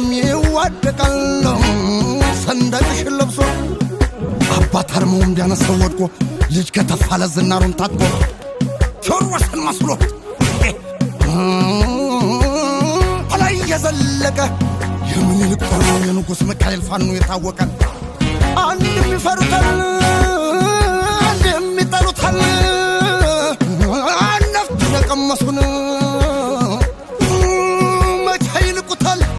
ዛሬም ይዋደቃል ሰንደቅሽ ለብሶ አባት አርመው እንዲያነሰው ወድቆ ልጅ ከተፋለ ዝናሩን ታጥቆ ቾርወሰን መስሎ አላይ የዘለቀ የምኒልክ ጦር የንጉስ ሚካኤል ፋኑ የታወቀ አንድም ይፈሩታል አንድም ይጠሉታል ነፍጥ የቀመሱን